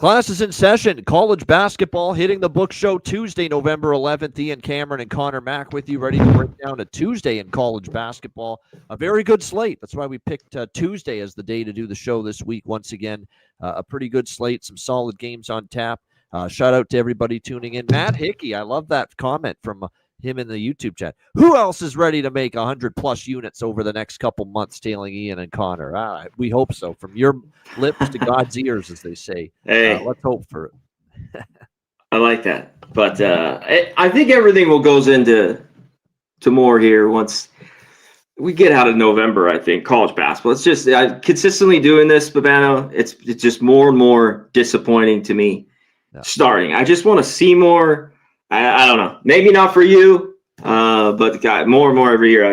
Class is in session. College basketball hitting the book show Tuesday, November 11th. Ian Cameron and Connor Mack with you, ready to break down a Tuesday in college basketball. A very good slate. That's why we picked Tuesday as the day to do the show this week. Once again, a pretty good slate, some solid games on tap. Shout out to everybody tuning in. Matt Hickey, I love that comment from him in the YouTube chat. Who else is ready to make 100-plus units over the next couple months, tailing Ian and Connor? We hope so. From your lips to God's ears, as they say. Hey, let's hope for it. I like that. But I think everything will goes into more here once we get out of November, I think, college basketball. It's just consistently doing this, Babano, it's just more and more disappointing to me starting. I just want to see more. I don't know. Maybe not for you, but God, more and more every year.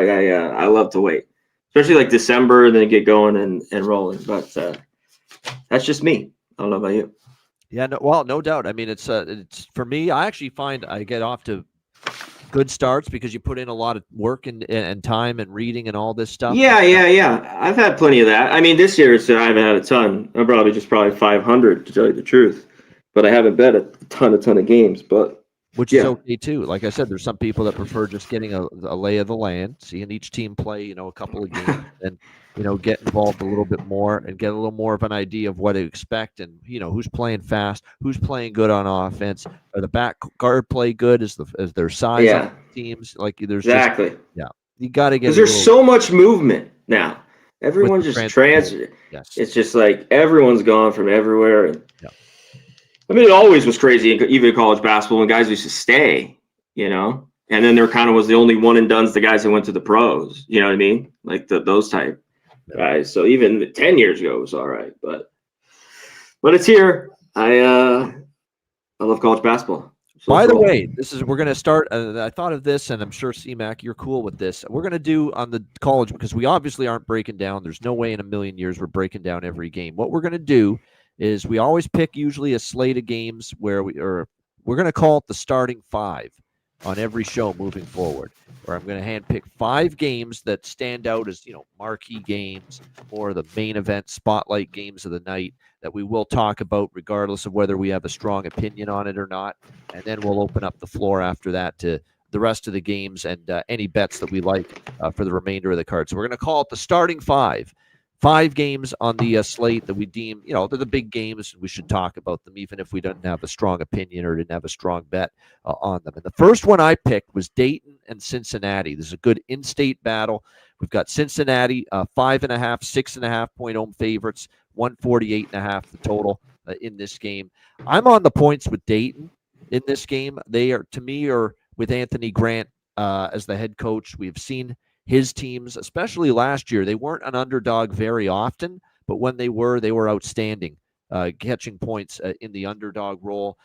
I love to wait, especially like December, and then get going and rolling. But that's just me. I don't know about you. Yeah, no doubt. I mean, it's for me. I actually find I get off to good starts because you put in a lot of work and time and reading and all this stuff. Yeah. I've had plenty of that. I mean, this year I haven't had a ton. I'm probably 500 to tell you the truth, but I haven't bet a ton of games. But which is okay too. Like I said, there's some people that prefer just getting a lay of the land, seeing each team play, a couple of games, and get involved a little bit more and get a little more of an idea of what to expect, and who's playing fast, who's playing good on offense, or the back guard play good as their size on teams. Like there's exactly you got to get because there's so much movement now. Everyone just transfer. Yes. It's just like everyone's gone from everywhere. And I mean, it always was crazy, even in college basketball, when guys used to stay, and then there kind of was the only one and done's the guys that went to the pros. You know what I mean? Like those type guys. So even 10 years ago it was all right, but it's here. I love college basketball. So by the way, we're going to start. I thought of this, and I'm sure CMAC, you're cool with this. We're going to do on the college, because we obviously aren't breaking down. There's no way in a million years we're breaking down every game. What we're going to do is we always pick usually a slate of games where we're going to call it the starting five on every show moving forward, where I'm going to handpick 5 games that stand out as, marquee games or the main event spotlight games of the night that we will talk about regardless of whether we have a strong opinion on it or not. And then we'll open up the floor after that to the rest of the games and any bets that we like for the remainder of the card. So we're going to call it the starting 5. 5 games on the slate that we deem, they're the big games. We should talk about them, even if we don't have a strong opinion or didn't have a strong bet on them. And the first one I picked was Dayton and Cincinnati. This is a good in-state battle. We've got Cincinnati 5.5, 6.5 point home favorites, 148.5 the total in this game. I'm on the points with Dayton in this game. They are, to me, with Anthony Grant as the head coach. We've seen his teams, especially last year, they weren't an underdog very often, but when they were outstanding, catching points in the underdog role.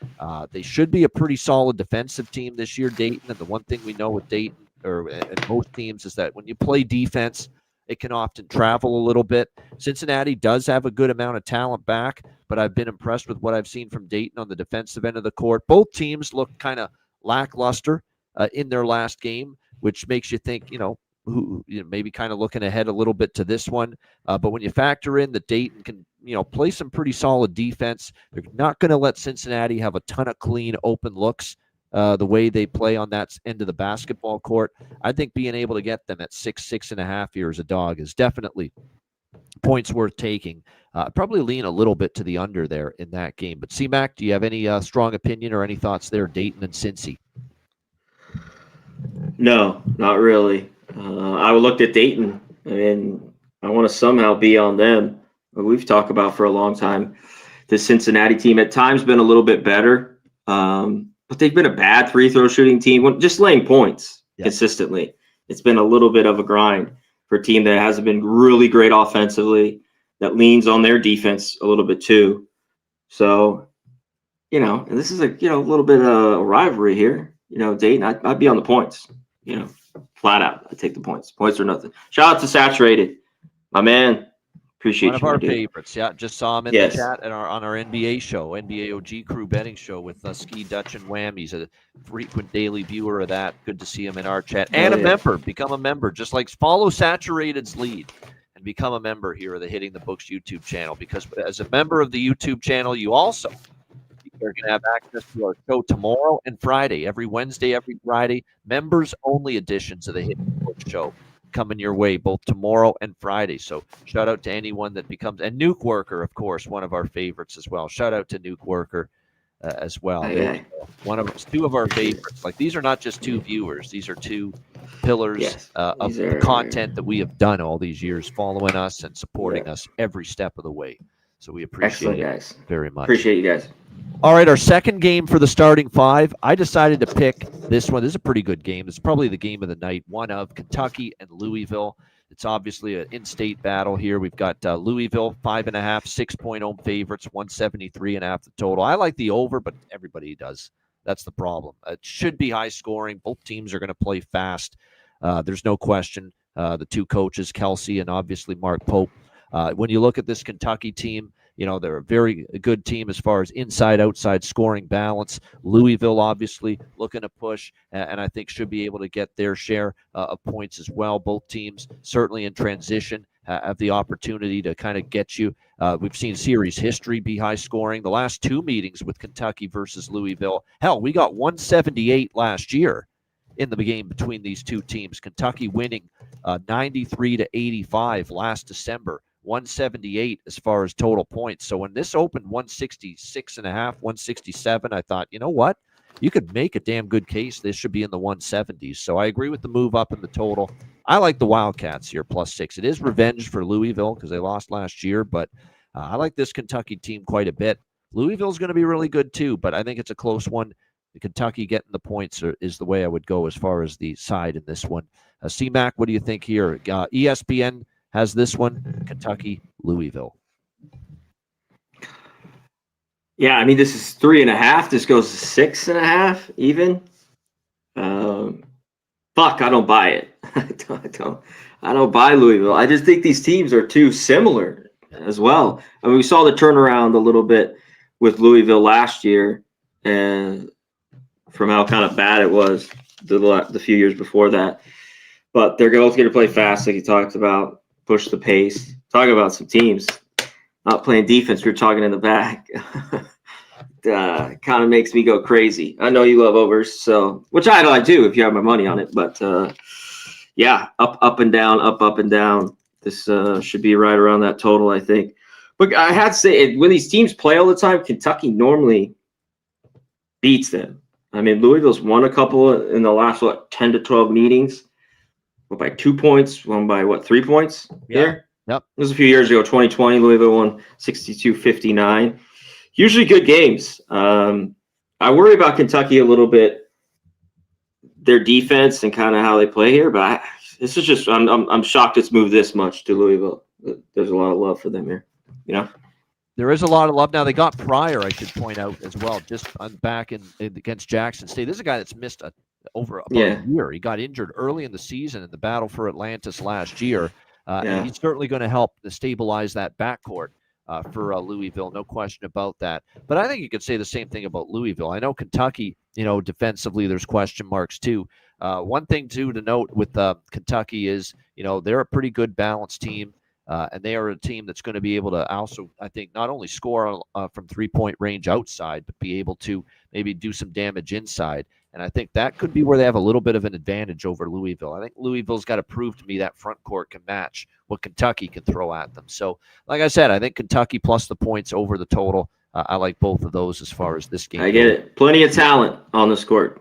They should be a pretty solid defensive team this year, Dayton. And the one thing we know with Dayton and most teams is that when you play defense, it can often travel a little bit. Cincinnati does have a good amount of talent back, but I've been impressed with what I've seen from Dayton on the defensive end of the court. Both teams look kind of lackluster in their last game, which makes you think, who maybe kind of looking ahead a little bit to this one. But when you factor in that Dayton can, play some pretty solid defense, they're not going to let Cincinnati have a ton of clean, open looks the way they play on that end of the basketball court. I think being able to get them at 6.5 here as a dog is definitely points worth taking. Probably lean a little bit to the under there in that game. But C-Mac, do you have any strong opinion or any thoughts there, Dayton and Cincy? No, not really. I looked at Dayton. I mean, I want to somehow be on them. We've talked about for a long time the Cincinnati team at times been a little bit better, but they've been a bad free throw shooting team. Just laying points consistently. It's been a little bit of a grind for a team that hasn't been really great offensively, that leans on their defense a little bit too. So, and this is a little bit of a rivalry here. Dayton, I'd be on the points. Flat out, I take the points. Points or nothing. Shout out to Saturated, my man. Appreciate you. One of our favorites. Yeah, just saw him in the chat and on our NBA show, NBA OG Crew betting show with Ski, Dutch, and Wham. He's a frequent daily viewer of that. Good to see him in our chat. And a member. Become a member. Just like follow Saturated's lead and become a member here of the Hitting the Books YouTube channel, because as a member of the YouTube channel, you also They're going to have access to our show tomorrow and Friday, every Wednesday, every Friday. Members-only editions of the Hit Sports Show coming your way both tomorrow and Friday. So shout out to anyone that becomes, and Nuke Worker, of course, one of our favorites as well. Shout out to Nuke Worker as well. Okay. Two of our favorites. Like, these are not just two viewers; these are two pillars Yes. of the content that we have done all these years, following us and supporting us every step of the way. So we appreciate it guys. very much. Appreciate you guys. All right, our second game for the starting five. I decided to pick this one. This is a pretty good game. It's probably the game of the night, one of Kentucky and Louisville. It's obviously an in-state battle here. We've got Louisville, 5.5, 6-point home favorites, 173.5 the total. I like the over, but everybody does. That's the problem. It should be high scoring. Both teams are going to play fast. There's no question. The two coaches, Kelsey and obviously Mark Pope. When you look at this Kentucky team, they're a very good team as far as inside-outside scoring balance. Louisville, obviously, looking to push, and I think should be able to get their share of points as well. Both teams, certainly in transition, have the opportunity to kind of get you. We've seen series history be high-scoring. The last two meetings with Kentucky versus Louisville, hell, we got 178 last year in the game between these two teams. Kentucky winning 93-85 last December. 178 as far as total points. So when this opened 166.5, 167, I thought, you know what? You could make a damn good case this should be in the 170s. So I agree with the move up in the total. I like the Wildcats here, +6. It is revenge for Louisville because they lost last year, but I like this Kentucky team quite a bit. Louisville's going to be really good too, but I think it's a close one. The Kentucky getting the points is the way I would go as far as the side in this one. C-Mac, what do you think here? ESPN has this one, Kentucky, Louisville. Yeah, I mean, this is 3.5. This goes to 6.5 even. Fuck, I don't buy it. I don't buy Louisville. I just think these teams are too similar as well. I mean, we saw the turnaround a little bit with Louisville last year, and from how kind of bad it was the few years before that. But they're both going to play fast, like you talked about. Push the pace. Talk about some teams not playing defense. We're talking in the back. Kind of makes me go crazy. I know you love overs, so which I do if you have my money on it. But yeah, up and down, up and down. This should be right around that total, I think. But I had to say, when these teams play all the time, Kentucky normally beats them. I mean, Louisville's won a couple in the last 10 to 12 meetings. By 2 points, won by 3 points here? Yep. It was a few years ago, 2020. Louisville won 62-59. Usually good games. I worry about Kentucky a little bit, their defense and kind of how they play here. But this is just, I'm shocked it's moved this much to Louisville. There's a lot of love for them here. There is a lot of love. Now, they got Pryor, I should point out as well, just back against Jackson State. This is a guy that's missed over about a year. He got injured early in the season in the battle for Atlantis last year. And he's certainly going to help to stabilize that backcourt for Louisville, no question about that. But I think you could say the same thing about Louisville. I know Kentucky, defensively there's question marks too. One thing too to note with Kentucky is, they're a pretty good balanced team. And they are a team that's going to be able to also, I think, not only score from 3-point range outside, but be able to maybe do some damage inside. And I think that could be where they have a little bit of an advantage over Louisville. I think Louisville's got to prove to me that front court can match what Kentucky can throw at them. So, like I said, I think Kentucky plus the points over the total. I like both of those as far as this game. I get it. Plenty of talent on this court.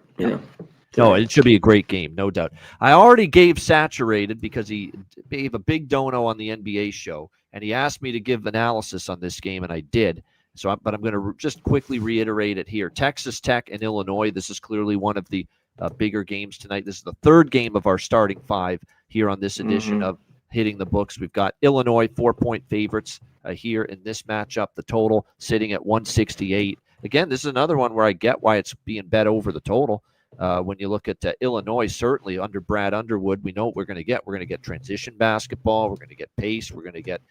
No, it should be a great game, no doubt. I already gave Saturated because he gave a big dono on the NBA show, and he asked me to give analysis on this game, and I did. But I'm going to just quickly reiterate it here. Texas Tech and Illinois, this is clearly one of the bigger games tonight. This is the third game of our starting five here on this edition of Hitting the Books. We've got Illinois 4-point favorites here in this matchup, the total sitting at 168. Again, this is another one where I get why it's being bet over the total. When you look at Illinois, certainly under Brad Underwood, we know what we're going to get. We're going to get transition basketball. We're going to get pace. We're going to get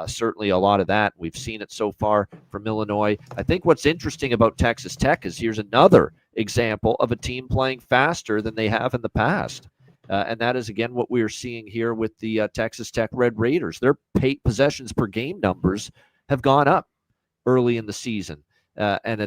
certainly a lot of that. We've seen it so far from Illinois. I think what's interesting about Texas Tech is here's another example of a team playing faster than they have in the past. And that is, again, what we're seeing here with the Texas Tech Red Raiders. Their possessions per game numbers have gone up early in the season. and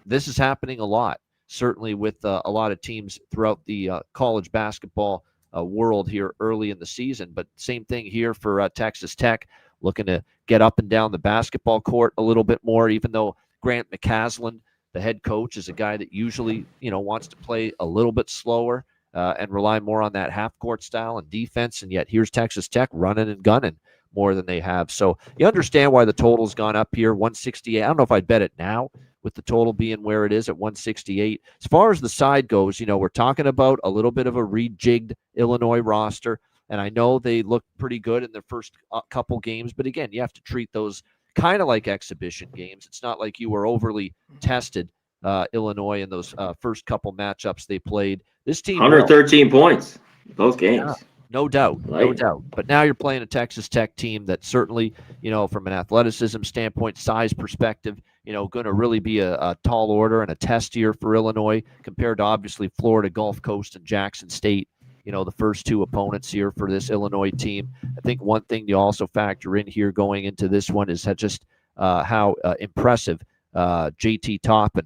this is happening a lot, certainly with a lot of teams throughout the college basketball world here early in the season. But same thing here for Texas Tech, looking to get up and down the basketball court a little bit more, even though Grant McCasland, the head coach, is a guy that usually, wants to play a little bit slower and rely more on that half-court style and defense. And yet here's Texas Tech running and gunning more than they have. So you understand why the total's gone up here, 168. I don't know if I'd bet it now with the total being where it is at 168. As far as the side goes, we're talking about a little bit of a rejigged Illinois roster. And I know they looked pretty good in their first couple games. But again, you have to treat those kind of like exhibition games. It's not like you were overly tested, Illinois, in those first couple matchups they played. This team 113 points, both games. Yeah, no doubt. But now you're playing a Texas Tech team that certainly, from an athleticism standpoint, size perspective, going to really be a tall order and a test here for Illinois compared to obviously Florida, Gulf Coast, and Jackson State. The first two opponents here for this Illinois team. I think one thing you also factor in here going into this one is just how impressive JT Toppin,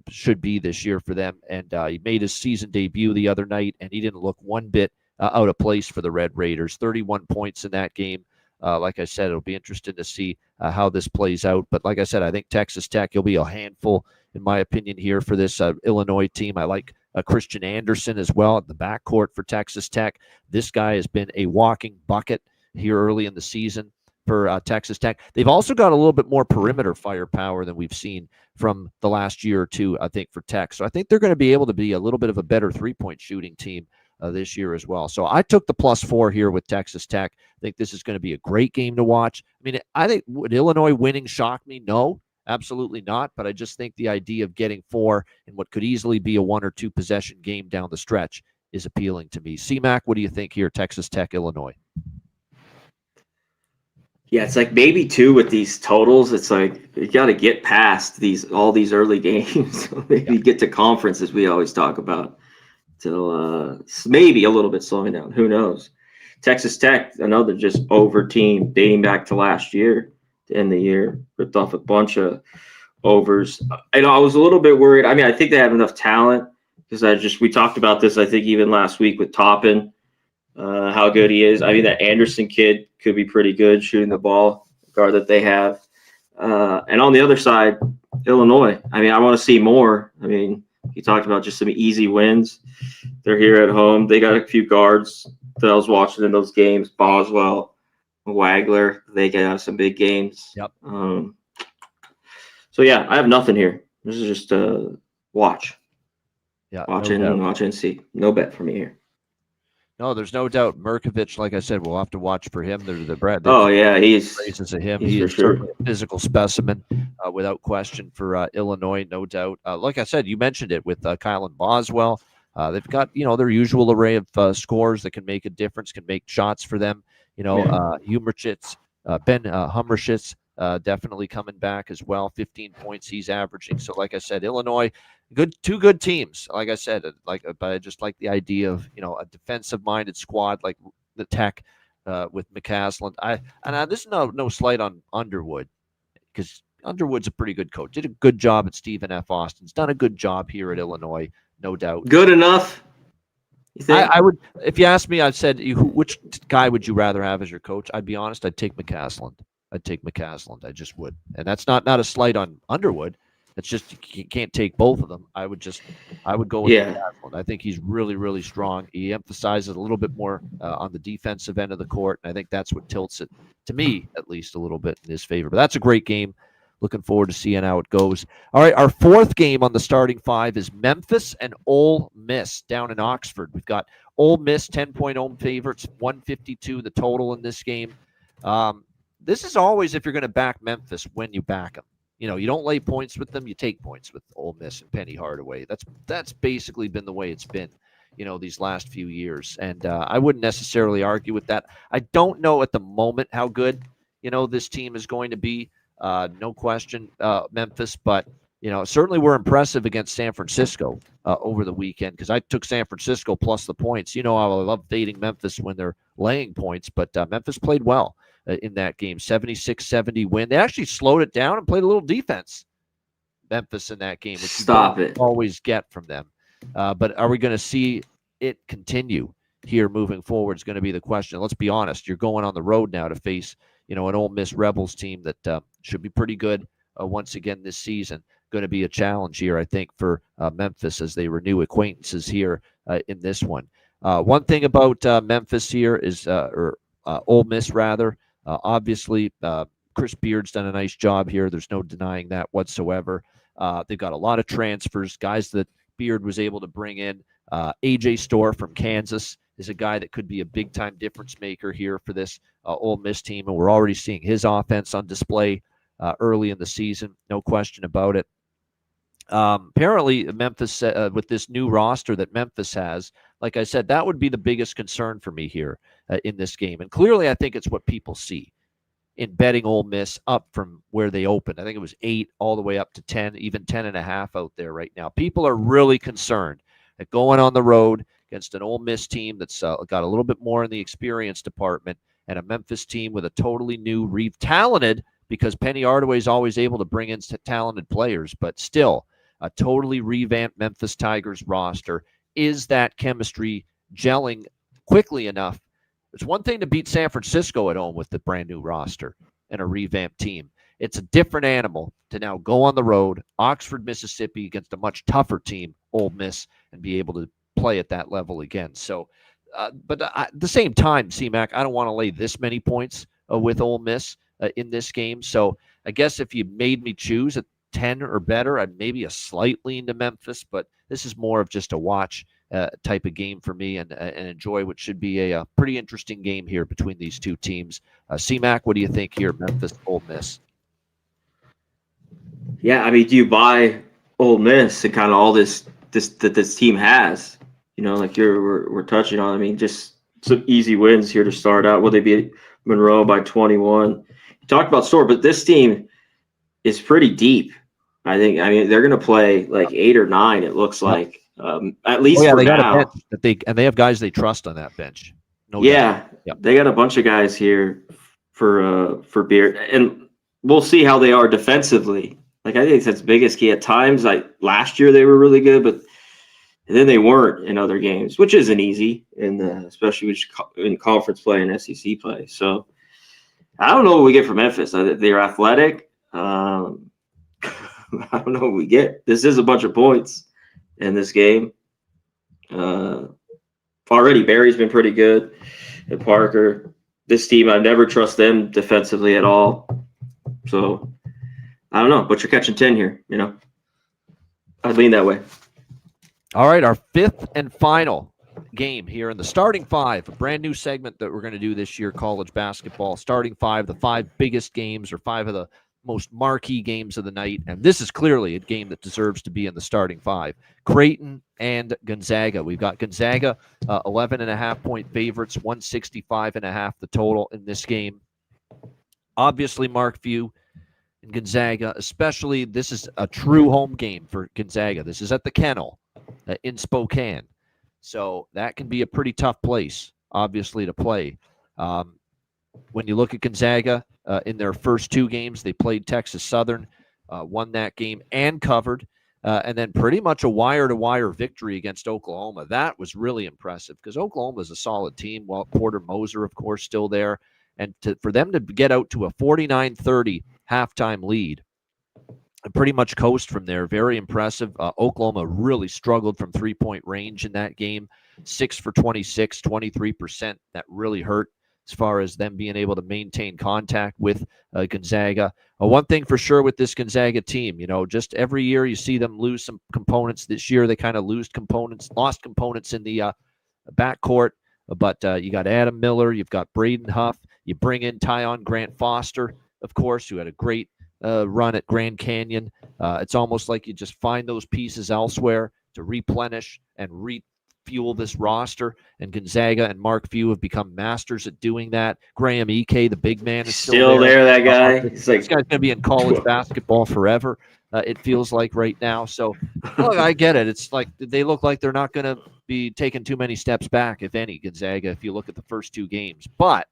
should be this year for them. And he made his season debut the other night, and he didn't look one bit out of place for the Red Raiders. 31 points in that game. Like I said, it'll be interesting to see how this plays out. But like I said, I think Texas Tech will be a handful, in my opinion, here for this Illinois team. I like Christian Anderson as well at the backcourt for Texas Tech. This guy has been a walking bucket here early in the season for Texas Tech. They've also got a little bit more perimeter firepower than we've seen from the last year or two, I think, for Tech. So I think they're going to be able to be a little bit of a better three-point shooting team this year as well. So I took the +4 here with Texas Tech. I think this is going to be a great game to watch. I mean, I think, would Illinois winning shock me? No, absolutely not. But I just think the idea of getting 4 in what could easily be a 1 or 2 possession game down the stretch is appealing to me. CMAC, what do you think here, Texas Tech, Illinois? Yeah, it's like maybe 2 with these totals. It's like you got to get past all these early games. Maybe get to conference, as we always talk about, till maybe a little bit slowing down. Who knows? Texas Tech, another just over team dating back to last year to end the year, ripped off a bunch of overs. I was a little bit worried. I mean, I think they have enough talent because we talked about this, I think, even last week with Toppin. How good he is. I mean, that Anderson kid could be pretty good shooting the ball, guard that they have. And on the other side, Illinois. I mean, I want to see more. I mean, you talked about just some easy wins. They're here at home. They got a few guards that I was watching in those games. Boswell, Wagler. They can have some big games. Yep. So, yeah, I have nothing here. This is just watch. Yeah, watch and see. No bet for me here. No, there's no doubt. Merkovich, like I said, we'll have to watch for him. He's praises of him. He is certainly a physical specimen, without question, for Illinois, no doubt. Like I said, you mentioned it with Kyle and Boswell. They've got their usual array of scores that can make a difference, can make shots for them. Hummerchitz, Ben Hummerchitz, definitely coming back as well. 15 points he's averaging. So, like I said, Illinois. Two good teams, like I said. But I just like the idea of a defensive-minded squad like the Tech with McCasland. This is no slight on Underwood, because Underwood's a pretty good coach. Did a good job at Stephen F. Austin's. Done a good job here at Illinois, no doubt. Good enough. You think? I would, if you asked me, I'd said which guy would you rather have as your coach? I'd be honest. I'd take McCasland. I just would, and that's not a slight on Underwood. It's just you can't take both of them. I would go with McCasland. I think he's really, really strong. He emphasizes a little bit more on the defensive end of the court, and I think that's what tilts it, to me at least, a little bit in his favor. But that's a great game. Looking forward to seeing how it goes. All right, our 4th game on the starting 5 is Memphis and Ole Miss down in Oxford. We've got Ole Miss 10-point home favorites, 152 the total in this game. This is always, if you're going to back Memphis, when you back them. You don't lay points with them, you take points with Ole Miss and Penny Hardaway. That's basically been the way it's been, these last few years. And I wouldn't necessarily argue with that. I don't know at the moment how good, this team is going to be. No question, Memphis. But, certainly we're impressive against San Francisco over the weekend, because I took San Francisco plus the points. I love fading Memphis when they're laying points, but Memphis played well in that game. 76-70 win. They actually slowed it down and played a little defense, Memphis, in that game, which Stop you it. always get from them. But are we going to see it continue here moving forward is going to be the question. Let's be honest. You're going on the road now to face, an Ole Miss Rebels team that should be pretty good once again this season. Going to be a challenge here, I think, for Memphis as they renew acquaintances here in this one. One thing about Memphis here is, or Ole Miss rather, obviously Chris Beard's done a nice job here. There's no denying that whatsoever. They've got a lot of transfers, guys that Beard was able to bring in. AJ Storr from Kansas is a guy that could be a big-time difference maker here for this Ole Miss team, and we're already seeing his offense on display early in the season, no question about it. Apparently, Memphis, with this new roster that Memphis has, like I said, that would be the biggest concern for me here in this game. And clearly, I think it's what people see in betting Ole Miss up from where they opened. I think it was 8 all the way up to 10, even 10.5 out there right now. People are really concerned that going on the road against an Ole Miss team that's got a little bit more in the experience department and a Memphis team with a totally new, talented, because Penny Hardaway is always able to bring in talented players, but still a totally revamped Memphis Tigers roster. Is that chemistry gelling quickly enough? It's one thing to beat San Francisco at home with the brand new roster and a revamped team. It's a different animal to now go on the road, Oxford, Mississippi, against a much tougher team, Ole Miss, and be able to play at that level again. So, but at the same time, CMAC, I don't want to lay this many points with Ole Miss in this game. So I guess if you made me choose at 10 or better, I'd maybe a slight lean to Memphis, but this is more of just a watch type of game for me and enjoy what should be a pretty interesting game here between these two teams. CMAC, what do you think here, Memphis, Ole Miss? Yeah, I mean, do you buy Ole Miss and kind of all this that this team has? Like we're touching on. I mean, just some easy wins here to start out. Will they beat Monroe by 21? You talked about Storr, but this team is pretty deep. I mean, they're going to play like 8 or 9. It looks like, at least for they now. got a bench and they have guys they trust on that bench. They got a bunch of guys here for Beard, and we'll see how they are defensively. Like, I think that's the biggest key. At times, like last year, they were really good, but then they weren't in other games, which isn't easy, especially in conference play and SEC play. So I don't know what we get from Memphis. They're athletic. I don't know what we get. This is a bunch of points in this game. Already Barry's been pretty good, and Parker. This team, I never trust them defensively at all. So I don't know, but you're catching 10 here. I'd lean that way. All right, our fifth and final game here in the starting 5, a brand new segment that we're going to do this year, college basketball. Starting 5, the 5 biggest games or 5 of the most marquee games of the night, and this is clearly a game that deserves to be in the starting 5. Creighton and Gonzaga. We've got Gonzaga 11.5-point favorites, 165.5 the total in this game. Obviously, Mark Few and Gonzaga, especially, this is a true home game for Gonzaga. This is at the Kennel in Spokane, so that can be a pretty tough place, obviously, to play. When you look at Gonzaga, in their first 2 games, they played Texas Southern, won that game and covered, and then pretty much a wire-to-wire victory against Oklahoma. That was really impressive because Oklahoma is a solid team. Well, Porter Moser, of course, still there. And for them to get out to a 49-30 halftime lead and pretty much coast from there, very impressive. Oklahoma really struggled from three-point range in that game, 6 for 26, 23%. That really hurt as far as them being able to maintain contact with Gonzaga. One thing for sure with this Gonzaga team, just every year you see them lose some components. This year they kind of lost components in the backcourt. But you got Adam Miller, you've got Braden Huff, you bring in Tyon Grant Foster, of course, who had a great run at Grand Canyon. It's almost like you just find those pieces elsewhere to replenish and refuel this roster, and Gonzaga and Mark Few have become masters at doing that. Graham Ike, the big man, is still there. That guy. This guy's going to be in college basketball forever. It feels like right now. So, look, I get it. It's like they look like they're not going to be taking too many steps back, if any, Gonzaga, if you look at the first 2 games. But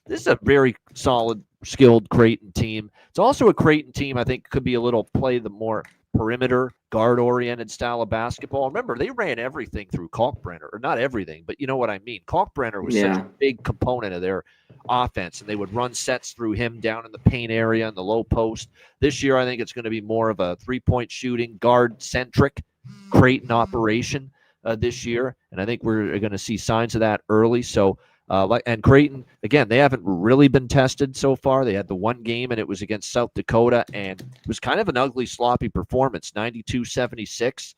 this is a very solid, skilled Creighton team. It's also a Creighton team I think could be a little play the more perimeter, guard-oriented style of basketball. Remember, they ran everything through Kalkbrenner, or not everything, but you know what I mean. Kalkbrenner was such a big component of their offense, and they would run sets through him down in the paint area and the low post. This year, I think it's going to be more of a three-point shooting, guard-centric Creighton operation this year, and I think we're going to see signs of that early. So, and Creighton, again, they haven't really been tested so far. They had the one game, and it was against South Dakota, and it was kind of an ugly, sloppy performance, 92-76.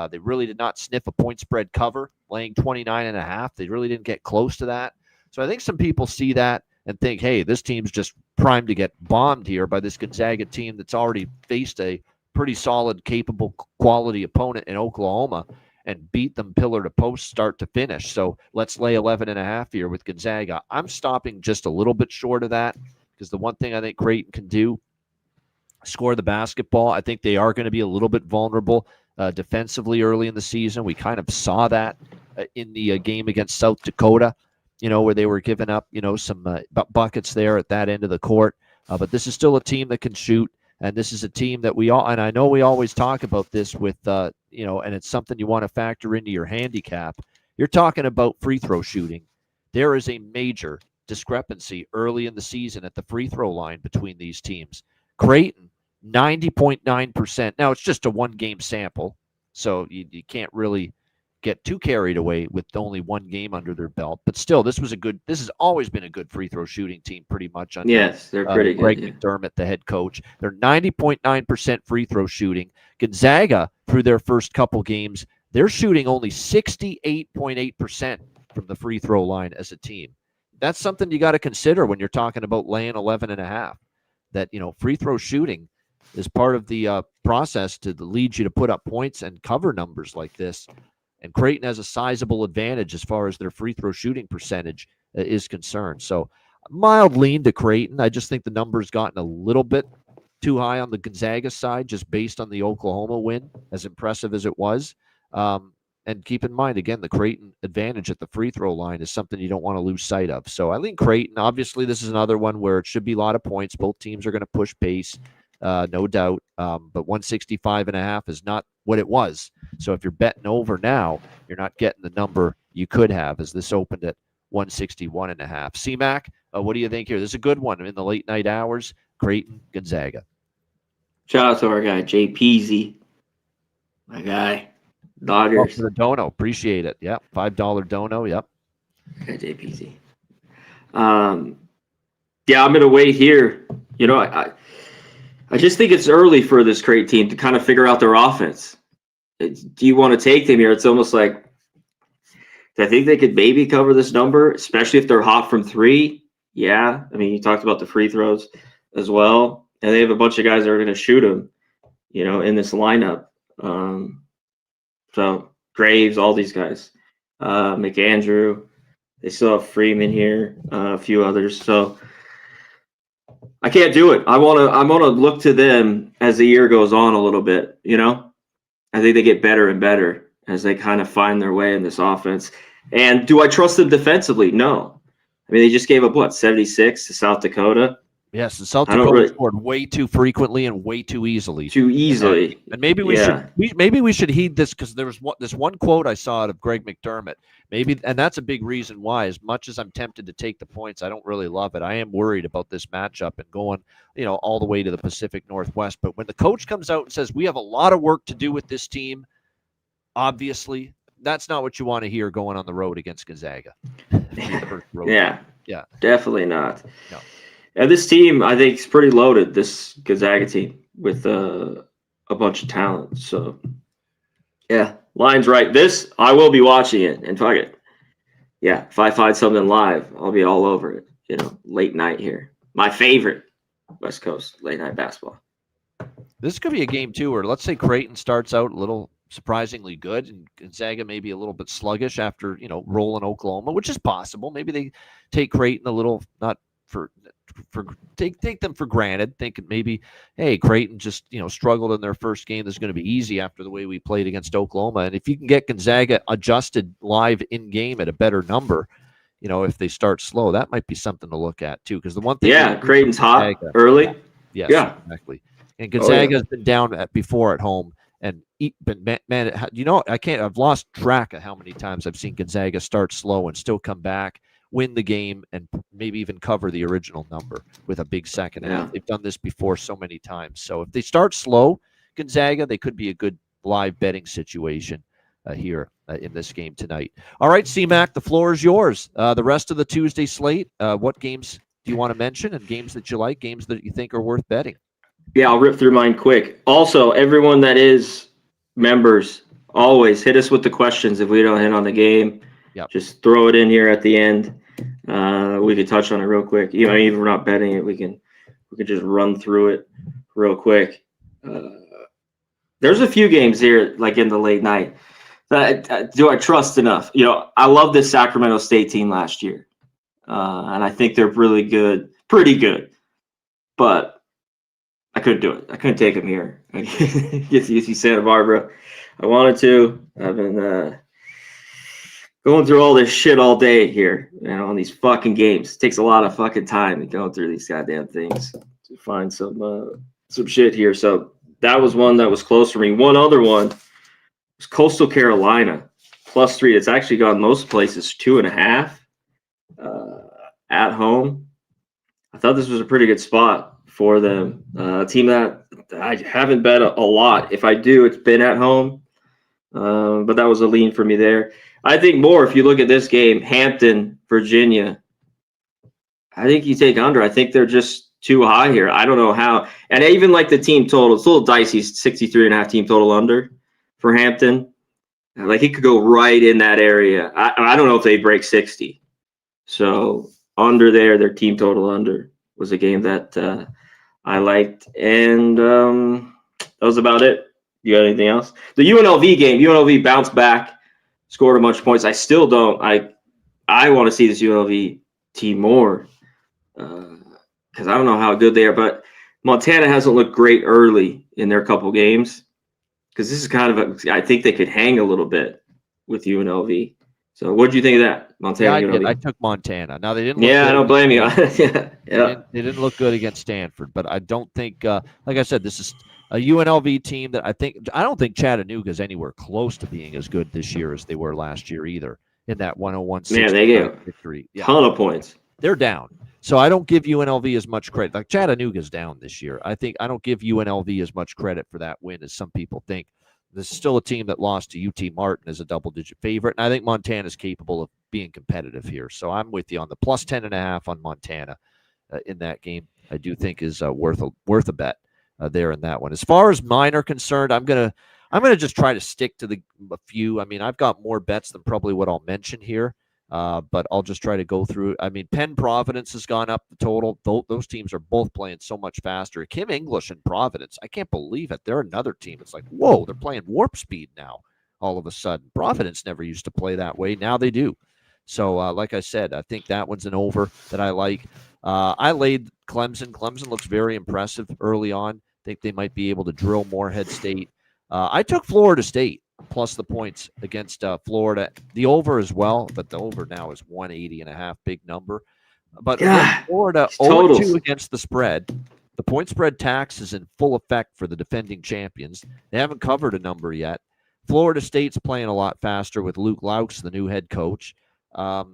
They really did not sniff a point spread cover, laying 29.5. They really didn't get close to that. So I think some people see that and think, hey, this team's just primed to get bombed here by this Gonzaga team that's already faced a pretty solid, capable, quality opponent in Oklahoma and beat them pillar to post, start to finish. So let's lay 11.5 here with Gonzaga. I'm stopping just a little bit short of that because the one thing I think Creighton can do, score the basketball. I think they are going to be a little bit vulnerable defensively early in the season. We kind of saw that in the game against South Dakota, where they were giving up, some buckets there at that end of the court. But this is still a team that can shoot. And this is a team that and I know we always talk about this with, and it's something you want to factor into your handicap. You're talking about free throw shooting. There is a major discrepancy early in the season at the free throw line between these teams. Creighton, 90.9%. Now, it's just a one-game sample, so you can't really get too carried away with only one game under their belt. But still, this has always been a good free throw shooting team pretty much under they're pretty good. Greg McDermott, the head coach. They're 90.9% free throw shooting. Gonzaga, through their first couple games, they're shooting only 68.8% from the free throw line as a team. That's something you got to consider when you're talking about laying 11.5. That, free throw shooting is part of the process to lead you to put up points and cover numbers like this. And Creighton has a sizable advantage as far as their free throw shooting percentage is concerned. So mild lean to Creighton. I just think the number's gotten a little bit too high on the Gonzaga side, just based on the Oklahoma win, as impressive as it was. And keep in mind, again, the Creighton advantage at the free throw line is something you don't want to lose sight of. So I lean Creighton. Obviously, this is another one where it should be a lot of points. Both teams are going to push pace, no doubt. But 165.5 is not what it was. So if you're betting over now, you're not getting the number you could have, as this opened at 161.5. CMAC, what do you think here? This is a good one in the late night hours. Creighton, Gonzaga. Shout out to our guy, Jay Peasy. My guy. Dodgers. For the dono. Appreciate it. Yep. $5 dono. Yep. Okay, Jay Peasy. Yeah, I'm going to wait here. I just think it's early for this Creighton team to kind of figure out their offense. Do you want to take them here? It's almost like, I think they could maybe cover this number, especially if they're hot from three. Yeah. I mean, you talked about the free throws as well. And they have a bunch of guys that are going to shoot them, in this lineup. So Graves, all these guys, McAndrew, they still have Freeman here, a few others. So I can't do it. I want to look to them as the year goes on a little bit. I think they get better and better as they kind of find their way in this offense. And do I trust them defensively? No. I mean, they just gave up 76 to South Dakota. Yes, and South Dakota scored way too frequently and way too easily. And maybe we should heed this, because there was this one quote I saw out of Greg McDermott. And that's a big reason why. As much as I'm tempted to take the points, I don't really love it. I am worried about this matchup and going, all the way to the Pacific Northwest. But when the coach comes out and says we have a lot of work to do with this team, obviously that's not what you want to hear going on the road against Gonzaga. Yeah, definitely not. No. And this team, I think, is pretty loaded, this Gonzaga team, with a bunch of talent. So, yeah, line's right. I will be watching it, and fuck it. Yeah, if I find something live, I'll be all over it, late night here. My favorite West Coast late night basketball. This could be a game, too, where let's say Creighton starts out a little surprisingly good and Gonzaga maybe a little bit sluggish after, rolling Oklahoma, which is possible. Maybe they take Creighton a little, not for take them for granted, thinking maybe, hey, Creighton just struggled in their first game. This is going to be easy after the way we played against Oklahoma. And if you can get Gonzaga adjusted live in game at a better number, if they start slow, that might be something to look at too. Because the one thing we Yeah, see from Creighton's hot Gonzaga, yeah, early. yes, Yeah. exactly. And Oh yeah. Gonzaga's been down before at home, and but man, I can't. I've lost track of how many times I've seen Gonzaga start slow and still come back, win the game, and maybe even cover the original number with a big second half. Yeah. They've done this before so many times. So if they start slow, Gonzaga, they could be a good live betting situation here in this game tonight. All right, CMAC, the floor is yours. The rest of the Tuesday slate, what games do you want to mention, and games that you like, games that you think are worth betting? Yeah, I'll rip through mine quick. Also, everyone that is members, always hit us with the questions if we don't hit on the game. Yep. Just throw it in here at the end. We could touch on it real quick. Even if we're not betting it, we can just run through it real quick. There's a few games here, like in the late night. Do I trust enough? I love this Sacramento State team last year, and I think they're really good, pretty good. But I couldn't do it. I couldn't take them here. Get to Santa Barbara. I wanted to. I've been going through all this shit all day here, on these fucking games. It takes a lot of fucking time to go through these goddamn things to find some shit here. So that was one that was close for me. One other one was Coastal Carolina +3. It's actually gone most places 2.5 at home. I thought this was a pretty good spot for them. A team that I haven't bet a lot. If I do, it's been at home. But that was a lean for me there. I think more, if you look at this game, Hampton, Virginia, I think you take under. I think they're just too high here. I don't know how. And I even like the team total. It's a little dicey, 63.5 team total under for Hampton. Like, it could go right in that area. I don't know if they break 60. So under there, their team total under was a game that I liked. And that was about it. You got anything else? The UNLV game, UNLV bounced back, scored a bunch of points. I still don't. I want to see this UNLV team more because I don't know how good they are. But Montana hasn't looked great early in their couple games because this is kind of I think they could hang a little bit with UNLV. So what do you think of that, Montana? Yeah, UNLV? I took Montana. Now they didn't. Look I don't blame you. Yeah. Yeah. They didn't look good against Stanford, but I don't think, like I said, this is a UNLV team that I don't think Chattanooga is anywhere close to being as good this year as they were last year either in that 101 Man, they get victory. Yeah. Ton of points. They're down. So I don't give UNLV as much credit. Like, Chattanooga's down this year. I don't give UNLV as much credit for that win as some people think. This is still a team that lost to UT Martin as a double-digit favorite, and I think Montana's capable of being competitive here. So I'm with you on the +10.5 on Montana in that game. I do think is worth a bet there in that one. As far as mine are concerned, I'm gonna just try to stick to a few. I mean, I've got more bets than probably what I'll mention here. But I'll just try to go through. I mean, Penn Providence has gone up the total. Those teams are both playing so much faster. Kim English and Providence, I can't believe it. They're another team. It's like, whoa, they're playing warp speed now all of a sudden. Providence never used to play that way. Now they do. So, like I said, I think that one's an over that I like. I laid Clemson. Clemson looks very impressive early on. I think they might be able to drill Morehead State. I took Florida State plus the points against Florida. The over as well, but the over now is 180.5, big number. But Florida 0-2 against the spread. The point spread tax is in full effect for the defending champions. They haven't covered a number yet. Florida State's playing a lot faster with Luke Laux, the new head coach. I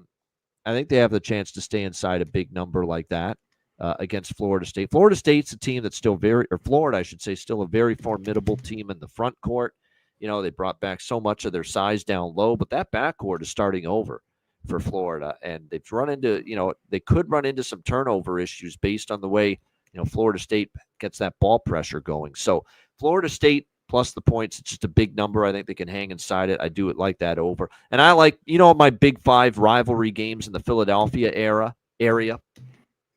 think they have the chance to stay inside a big number like that against Florida State. Florida State's a team that's still Florida, I should say, still a very formidable team in the front court. They brought back so much of their size down low, but that backcourt is starting over for Florida. And they've run into, they could run into some turnover issues based on the way, Florida State gets that ball pressure going. So Florida State plus the points, it's just a big number. I think they can hang inside it. I do it like that over. And I like, my big 5 rivalry games in the Philadelphia area. Yeah.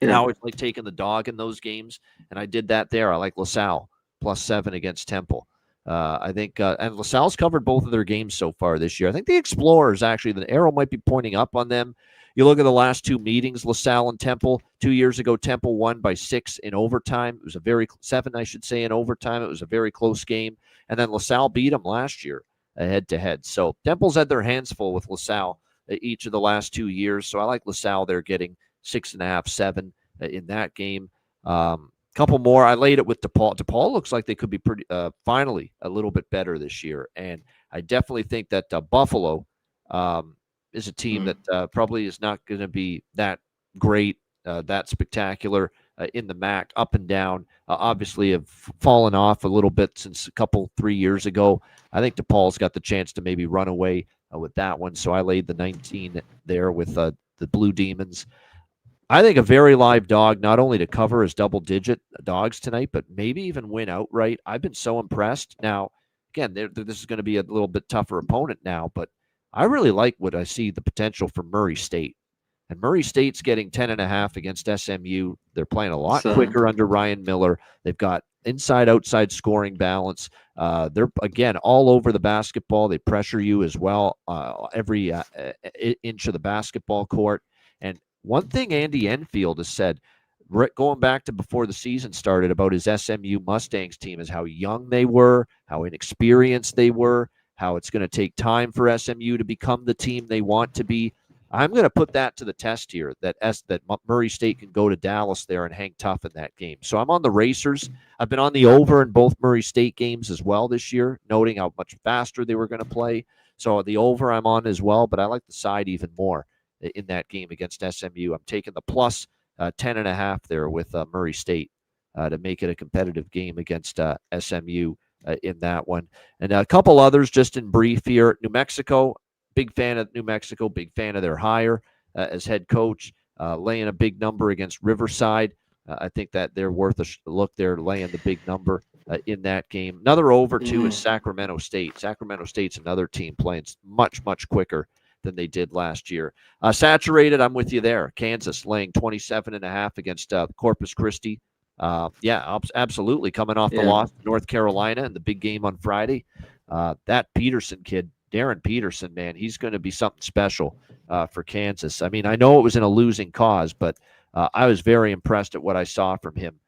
I always like taking the dog in those games. And I did that there. I like LaSalle +7 against Temple. I think, and LaSalle's covered both of their games so far this year. I think the Explorers, actually, the arrow might be pointing up on them. You look at the last 2 meetings, LaSalle and Temple. 2 years ago, Temple won by 6 in overtime. It was 7, I should say, in overtime. It was a very close game. And then LaSalle beat them last yead-to-head. So Temple's had their hands full with LaSalle each of the last 2 years. So I like LaSalle. They're getting 6.5, 7 in that game. Couple more. I laid it with DePaul. DePaul looks like they could be pretty finally a little bit better this year, and I definitely think that Buffalo is a team that probably is not going to be that great, that spectacular in the MAC, up and down. Obviously, have fallen off a little bit since 3 years ago. I think DePaul's got the chance to maybe run away with that one, so I laid the 19 there with the Blue Demons. I think a very live dog, not only to cover as double-digit dogs tonight, but maybe even win outright. I've been so impressed. Now, again, this is going to be a little bit tougher opponent now, but I really like what I see the potential for Murray State. And Murray State's getting 10.5 against SMU. They're playing a lot quicker under Ryan Miller. They've got inside-outside scoring balance. They're, again, all over the basketball. They pressure you as well, every inch of the basketball court. And one thing Andy Enfield has said, going back to before the season started, about his SMU Mustangs team is how young they were, how inexperienced they were, how it's going to take time for SMU to become the team they want to be. I'm going to put that to the test here, that Murray State can go to Dallas there and hang tough in that game. So I'm on the Racers. I've been on the over in both Murray State games as well this year, noting how much faster they were going to play. So the over I'm on as well, but I like the side even more in that game against SMU. I'm taking the plus 10.5 there with Murray State to make it a competitive game against SMU in that one. And a couple others just in brief here. New Mexico, big fan of New Mexico, big fan of their hire as head coach, laying a big number against Riverside. I think that they're worth a look there, laying the big number in that game. Another over, too, is Sacramento State. Sacramento State's another team playing much, much quicker than they did last year. Saturated, I'm with you there. Kansas laying 27.5 against Corpus Christi. Absolutely. Coming off the loss to North Carolina and the big game on Friday. That Peterson kid, Darren Peterson, man, he's going to be something special for Kansas. I mean, I know it was in a losing cause, but I was very impressed at what I saw from him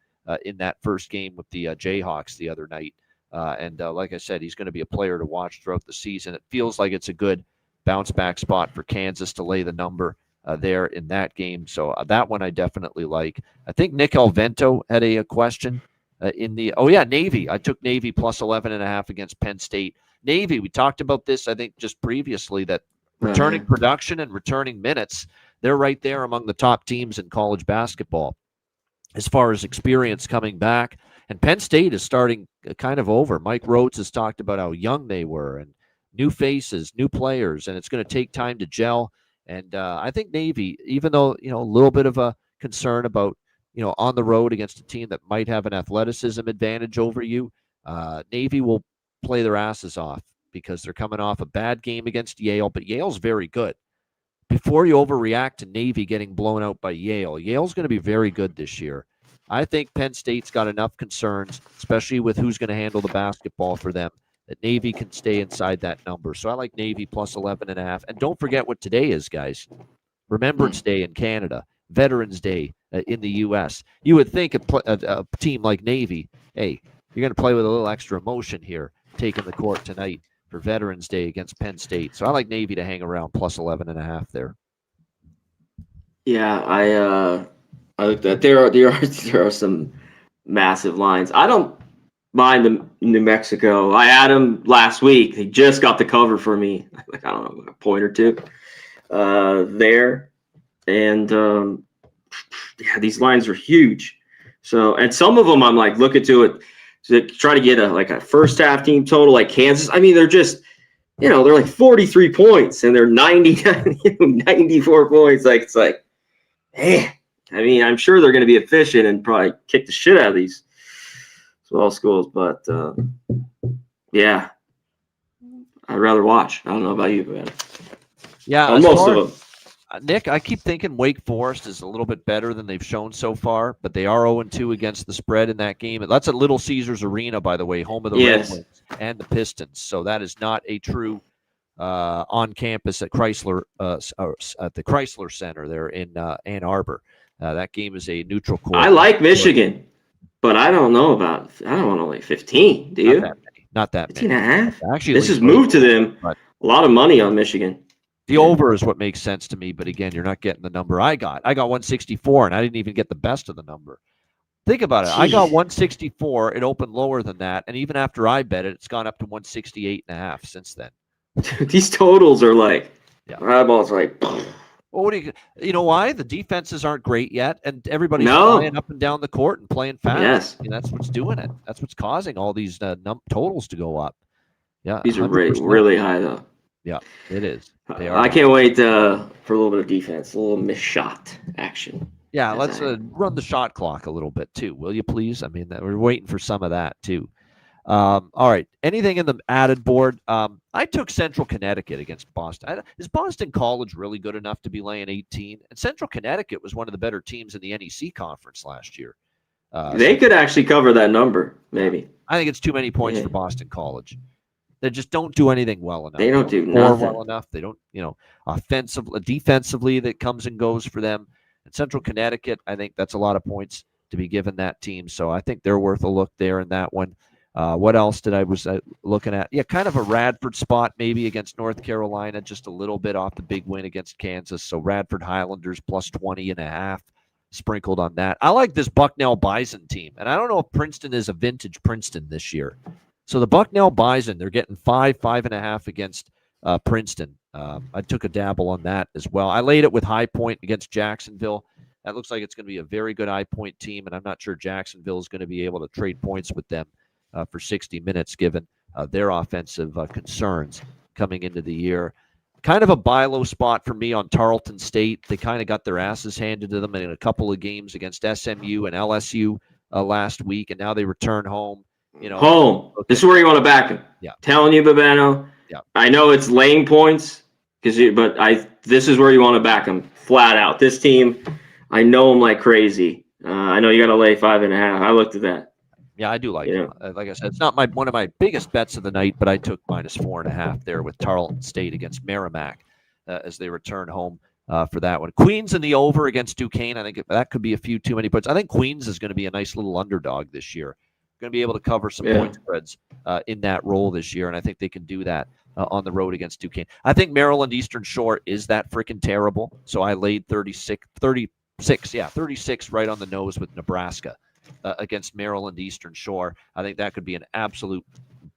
in that first game with the Jayhawks the other night. And like I said, he's going to be a player to watch throughout the season. It feels like it's a good bounce back spot for Kansas to lay the number there in that game. So that one I definitely like. I think Nick Alvento had a question in the, Navy. I took Navy plus 11.5 against Penn State. Navy, we talked about this, I think, just previously, that returning production and returning minutes, they're right there among the top teams in college basketball as far as experience coming back. And Penn State is starting kind of over. Mike Rhodes has talked about how young they were and new faces, new players, and it's going to take time to gel. And I think Navy, even though, a little bit of a concern about, on the road against a team that might have an athleticism advantage over you, Navy will play their asses off because they're coming off a bad game against Yale, but Yale's very good. Before you overreact to Navy getting blown out by Yale, Yale's going to be very good this year. I think Penn State's got enough concerns, especially with who's going to handle the basketball for them, that Navy can stay inside that number. So I like Navy plus 11.5. And don't forget what today is, guys. Remembrance Day in Canada, Veterans Day in the U.S. You would think a team like Navy, hey, you're going to play with a little extra emotion here, taking the court tonight for Veterans Day against Penn State. So I like Navy to hang around plus 11.5 there. Yeah, I looked at there are some massive lines. I don't mind the New Mexico. I had them last week. They just got the cover for me. Like, I don't know, a point or two there. And these lines are huge. So, and some of them I'm like looking to it to try to get a first half team total like Kansas. I mean, they're just, they're like 43 points and they're 94 points. Like, it's like, man, I mean, I'm sure they're going to be efficient and probably kick the shit out of these small schools, but I'd rather watch. I don't know about you, man. Yeah, most of them. Nick, I keep thinking Wake Forest is a little bit better than they've shown so far, but they are 0-2 against the spread in that game. That's at Little Caesars Arena, by the way, home of the Red Wings and the Pistons. So that is not a true on campus at Chrysler at the Chrysler Center there in Ann Arbor. That game is a neutral court. I like Michigan, but I don't want only 15. Do you? Not that many. 15.5? Actually, this has moved to them. A lot of money on Michigan. The over is what makes sense to me, but again, you're not getting the number I got. I got 164, and I didn't even get the best of the number. Think about it. I got 164. It opened lower than that, and even after I bet it, it's gone up to 168.5 since then. These totals are like, eyeballs are like. Well, what do you know why? The defenses aren't great yet, and everybody's flying up and down the court and playing fast. Yes. I mean, that's what's doing it. That's what's causing all these totals to go up. Yeah, these are really high, though. Yeah, it is. They are. I can't wait for a little bit of defense, a little missed shot action. Yeah, let's run the shot clock a little bit, too, will you please? I mean, we're waiting for some of that, too. All right. Anything in the added board? I took Central Connecticut against Boston. Is Boston College really good enough to be laying 18? And Central Connecticut was one of the better teams in the NEC conference last year. They could actually cover that number, maybe. I think it's too many points for Boston College. They just don't do anything well enough. They don't do nothing well enough. They don't, defensively that comes and goes for them. And Central Connecticut, I think that's a lot of points to be given that team. So I think they're worth a look there in that one. What else did I was looking at? Yeah, kind of a Radford spot maybe against North Carolina, just a little bit off the big win against Kansas. So Radford Highlanders plus 20.5 sprinkled on that. I like this Bucknell Bison team, and I don't know if Princeton is a vintage Princeton this year. So the Bucknell Bison, they're getting 5.5 against Princeton. I took a dabble on that as well. I laid it with High Point against Jacksonville. That looks like it's going to be a very good High Point team, and I'm not sure Jacksonville is going to be able to trade points with them for 60 minutes, given their offensive concerns coming into the year. Kind of a buy low spot for me on Tarleton State. They kind of got their asses handed to them in a couple of games against SMU and LSU last week, and now they return home. Home. Okay. This is where you want to back them. Yeah. Telling you, Babano. Yeah. I know it's laying points, this is where you want to back them flat out. This team, I know them like crazy. I know you got to lay 5.5. I looked at that. Yeah, I do like it. Like I said, it's not one of my biggest bets of the night, but I took minus 4.5 there with Tarleton State against Merrimack as they return home for that one. Queens in the over against Duquesne. I think that could be a few too many points. I think Queens is going to be a nice little underdog this year. Going to be able to cover some point spreads in that role this year, and I think they can do that on the road against Duquesne. I think Maryland Eastern Shore is that freaking terrible, so I laid 36 right on the nose with Nebraska. Against Maryland Eastern Shore. I think that could be an absolute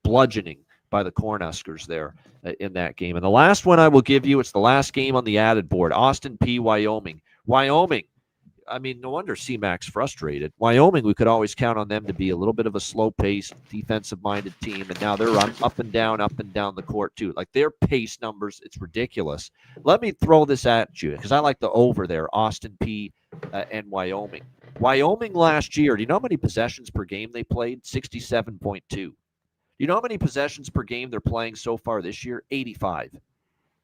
bludgeoning by the Cornhuskers there in that game. And the last one I will give you, it's the last game on the added board, Austin P. Wyoming. Wyoming, I mean, no wonder C-Mac's frustrated. Wyoming, we could always count on them to be a little bit of a slow-paced, defensive-minded team, and now they're up and down the court too. Like their pace numbers, it's ridiculous. Let me throw this at you because I like the over there, Austin P. And Wyoming. Wyoming last year, do you know how many possessions per game they played? 67.2. Do you know how many possessions per game they're playing so far this year? 85.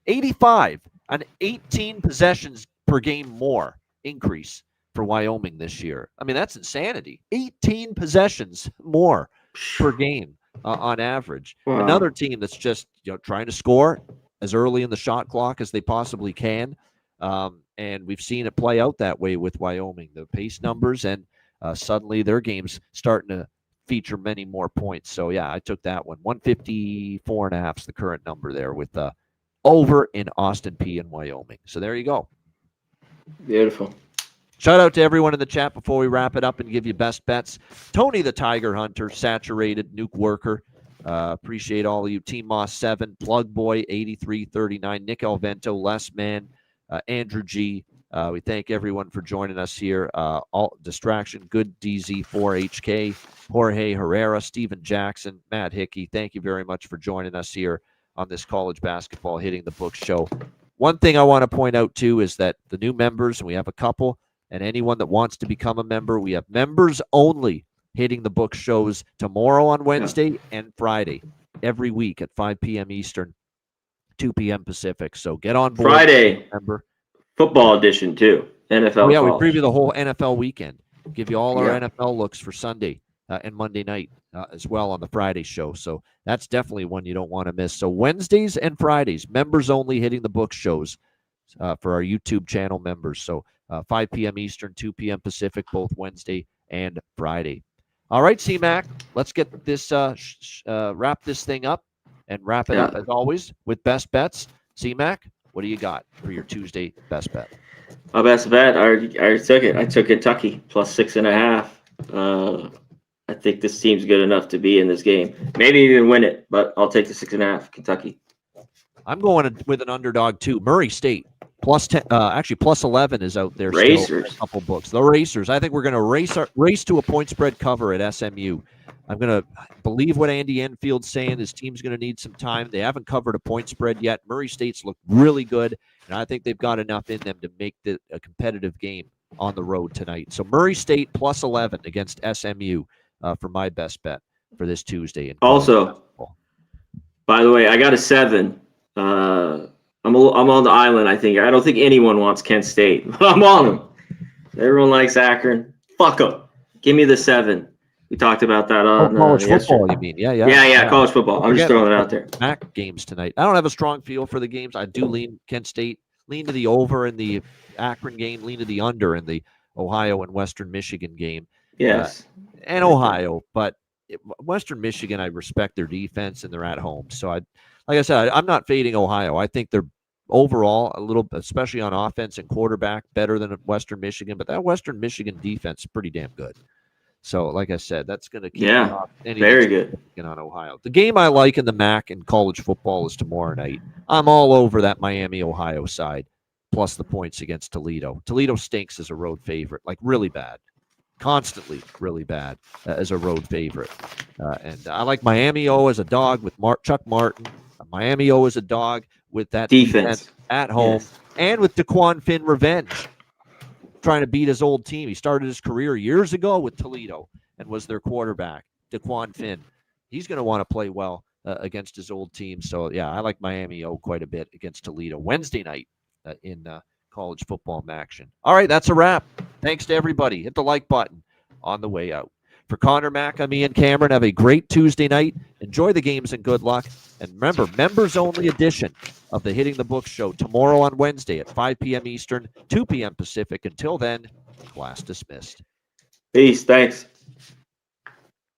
85 on 18 possessions per game more increase for Wyoming this year. I mean, that's insanity. 18 possessions more per game on average. Wow. Another team that's just trying to score as early in the shot clock as they possibly can. And we've seen it play out that way with Wyoming. The pace numbers and suddenly their game's starting to feature many more points. So, yeah, I took that one. 154.5 is the current number there with over in Austin P. and Wyoming. So there you go. Beautiful. Shout out to everyone in the chat before we wrap it up and give you best bets. Tony the Tiger Hunter, Saturated, Nuke Worker. Appreciate all of you. Team Moss 7, Plug Boy 8339, Nick Alvento, Les Man, Andrew G. We thank everyone for joining us here. All Distraction, Good DZ4HK, Jorge Herrera, Steven Jackson, Matt Hickey. Thank you very much for joining us here on this college basketball Hitting the Book show. One thing I want to point out too is that the new members, and we have a couple, and anyone that wants to become a member, we have members only Hitting the Book shows tomorrow on Wednesday and Friday every week at 5 p.m. Eastern, 2 p.m. Pacific. So get on board. Friday, football edition too. NFL. Oh, yeah, we preview the whole NFL weekend. Give you all our NFL looks for Sunday and Monday night as well on the Friday show. So that's definitely one you don't want to miss. So Wednesdays and Fridays, members only Hitting the Book shows for our YouTube channel members. So 5 p.m. Eastern, 2 p.m. Pacific, both Wednesday and Friday. All right, C-Mac, let's get this wrap this thing up and wrap it up as always with best bets. C-Mac? What do you got for your Tuesday best bet? My best bet, I already took it. I took Kentucky plus 6.5. I think this team's good enough to be in this game. Maybe even win it, but I'll take the 6.5. Kentucky. I'm going with an underdog too. Murray State plus 10, actually plus 11 is out there. Racers. Still, a couple books. The Racers. I think we're going to race to a point spread cover at SMU. I'm going to believe what Andy Enfield's saying. His team's going to need some time. They haven't covered a point spread yet. Murray State's looked really good, and I think they've got enough in them to make a competitive game on the road tonight. So Murray State plus 11 against SMU for my best bet for this Tuesday. Also, by the way, I got a 7. I'm on the island. I don't think anyone wants Kent State, but I'm on them. Everyone likes Akron. Fuck them. Give me the 7. We talked about that on college football. yesterday. You mean? Yeah. College football. I'm just throwing it out there. MAC games tonight. I don't have a strong feel for the games. I do lean Kent State, lean to the over in the Akron game, lean to the under in the Ohio and Western Michigan game. Yes, and Ohio, but Western Michigan, I respect their defense and they're at home. So like I said, I'm not fading Ohio. I think they're overall a little, especially on offense and quarterback, better than Western Michigan. But that Western Michigan defense is pretty damn good. So, like I said, that's going to keep off very good on Ohio. The game I like in the MAC and college football is tomorrow night. I'm all over that Miami, Ohio side, plus the points against Toledo. Toledo stinks as a road favorite, like really bad, constantly really bad as a road favorite. And I like Miami O as a dog with Chuck Martin. Miami O as a dog with that defense at home, and with DeQuan Finn revenge, trying to beat his old team. He started his career years ago with Toledo and was their quarterback. DeQuan Finn, he's going to want to play well against his old team. So, yeah, I like Miami O quite a bit against Toledo Wednesday night in college football action. All right, that's a wrap. Thanks to everybody. Hit the like button on the way out. For Connor Mack, I'm Ian Cameron. Have a great Tuesday night. Enjoy the games and good luck. And remember, members-only edition of the Hitting the Books show tomorrow on Wednesday at 5 p.m. Eastern, 2 p.m. Pacific. Until then, class dismissed. Peace. Thanks.